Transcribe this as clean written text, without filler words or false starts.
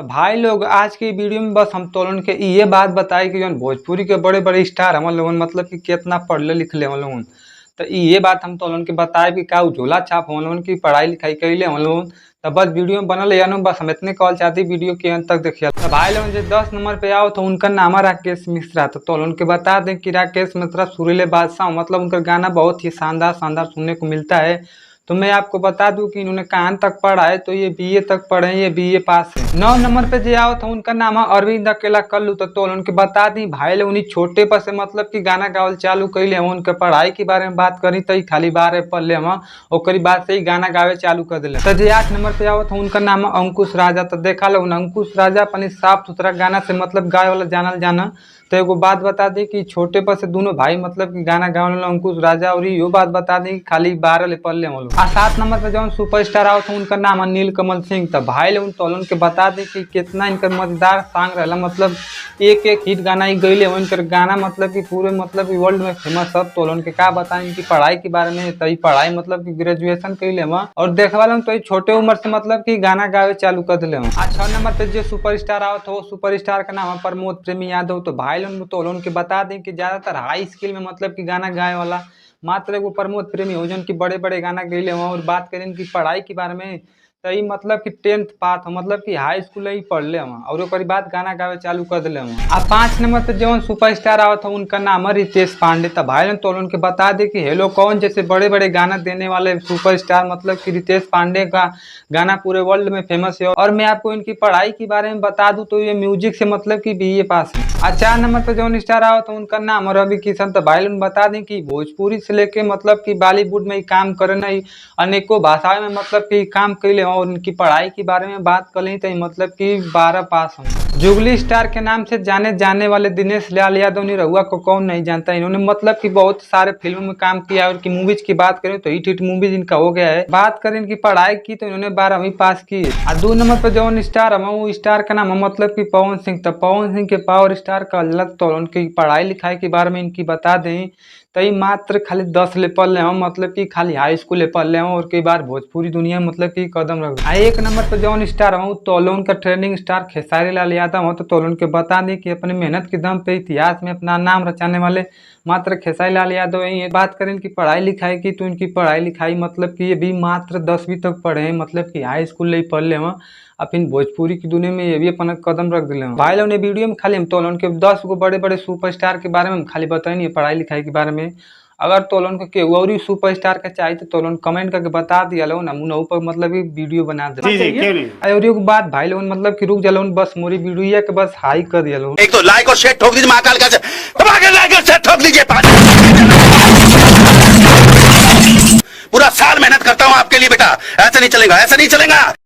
भाई लोग आज की वीडियो में बस हम तोलन के ये बात बताई कि जौन भोजपुरी के बड़े बड़े स्टार हम लोगन मतलब कि कितना पढ़ले लिखले हम लोगन। तो ये बात हम तोलन के बताए कि का झोला छाप हम लोगन की पढ़ाई लिखाई कैले हम लोगन। तो बस वीडियो में बनल है बस हम इतने कॉल चाहती वीडियो के अंत तक देखिए। तो भाई लोगन जो 10 नंबर पे आओ तो उनका नाम है राकेश मिश्रा। तो तोलन के बता दें कि राकेश मिश्रा सुरीले बादशाह मतलब उनका गाना बहुत ही शानदार सुनने को मिलता है। तो मैं आपको बता दूं कि इन्होंने कहाँ तक पढ़ा है, तो ये बीए तक पढ़े हैं, ये बीए पास है। 9 नंबर पे जो आओ तो उनका नाम है अरविंद अकेला कल्लू। तो उनके बता दी भाई लोग उन्हीं छोटे पर से मतलब कि गाना गावल चालू कैले हम। उनके पढ़ाई के बारे में बात करी तो खाली 12 पढ़ ले हम और बाद से ही गाना गावे चालू कर दिले। तो 8 नंबर पे आओ तो उनका नाम है अंकुश राजा। तो देखा लो अंकुश राजा अपनी साफ सुथरा गाना से मतलब गाय वाला जाना। तो एगो बात बता दी कि छोटे पर से दोनों भाई मतलब कि गाना गाने अंकुश राजा, और यो बात बता दी कि खाली 12 ले पढ़ ले हम लोग। 7 नंबर पे जौन सुपरस्टार आओ तो उनका नाम है नील कमल सिंह। तो भाई लोग तोलन के बता दी कि कितना इनका मजेदार सॉन्ग रहला, मतलब एक हिट गाना ही गईले इनकर गाना मतलब कि पूरे मतलब कि वर्ल्ड में फेमस है। तोलन के का बताएं इनकी पढ़ाई के बारे में। तो पढ़ाई मतलब कि ग्रेजुएशन कैले हम और देखवा लो तो छोटे उम्र से मतलब कि गाना गावे चालू कर दिले हम। 6 नंबर पे जो सुपरस्टार आओ तो सुपरस्टार का नाम है प्रमोद प्रेमी यादव। तो भाई लोग तोलन के बता दें कि ज्यादातर हाई स्किल में मतलब कि गाना गाए वाला मात्र एगो प्रमोद प्रेमी हो जन की बड़े बड़े गाना गईले हुआ। और बात करें कि पढ़ाई के बारे में तो ये मतलब कि 10th पास मतलब कि हाई स्कूल ही पढ़ ले हम और ओकरी बाद गाना गावे चालू कर दिले हम। 5 नंबर पे जो सुपरस्टार आवत है उनका नाम है रितेश पांडे। तो भाई तो उनके बता दे कि हेलो कौन जैसे बड़े बड़े गाना देने वाले सुपरस्टार मतलब कि रितेश पांडे का गाना पूरे वर्ल्ड में फेमस है। और मैं आपको इनकी पढ़ाई के बारे में बता दूं तो ये म्यूजिक से मतलब कि बीए पास है। 4 नंबर पे जो स्टार आओ तो उनका नाम है रवि किशन। तो भाई बता दें कि भोजपुरी से लेके मतलब कि बॉलीवुड में ही काम करना ही अनेकों भाषाओं में मतलब कि काम कैले और उनकी पढ़ाई के बारे में बात कर ली तो मतलब कि 12 पास हूँ। जुगली स्टार के नाम से जाने जाने वाले दिनेश लाल यादव निरहुआ को कौन नहीं जानता। इन्होंने मतलब कि बहुत सारे फिल्मों में काम किया और की मूवीज की बात करें तो हिट मूवीज इनका हो गया है। बात करें इनकी पढ़ाई की तो इन्होंने 12वीं पास की है। 2 नंबर पर जो स्टार है वो स्टार का नाम है मतलब कि पवन सिंह। तो पवन सिंह के पावर स्टार का अलग तो उनकी पढ़ाई लिखाई के बारे में इनकी बता दें तो ये मात्र खाली 10 ले पढ़ ले मतलब कि खाली हाई स्कूल ले पढ़ ले और कई बार भोजपुरी दुनिया मतलब कि कदम रख। 1 नंबर पर जौन स्टार हूँ तोलन का ट्रेंडिंग स्टार खेसारी लाल यादव हो। तो तोलन के बता दें कि अपनी मेहनत के दम पे इतिहास में अपना नाम रचाने वाले मात्र खेसारी लाल यादव है। बात करें इनकी पढ़ाई लिखाई की तो इनकी पढ़ाई लिखाई मतलब कि ये भी मात्र 10वीं तक पढ़े हैं मतलब कि हाई स्कूल ले पढ़ ले अपन भोजपुरी की दुनिया में ये भी अपन कदम रख दिले। भाई लोग ने वीडियो में खाली हम तोलन के 10 गो बड़े बड़े सुपरस्टार के बारे में खाली बताई पढ़ाई लिखाई के बारे में। अगर तोलन के और सुपरस्टार का चाहिए तो तोलन कमेंट करके बता दिया लो ना मुन ऊपर मतलब वीडियो बना दे। और एक बात भाई लोग मतलब कि रुक जा बस मोरी वीडियो के बस हाई कर दिया लो। एक तो लाइक और शेयर ठोक दीजिए महाकाल का लाइक और शेयर ठोक दीजिए। पूरा साल मेहनत करता हूँ आपके लिए बेटा, ऐसा नहीं चलेगा, ऐसा नहीं चलेगा।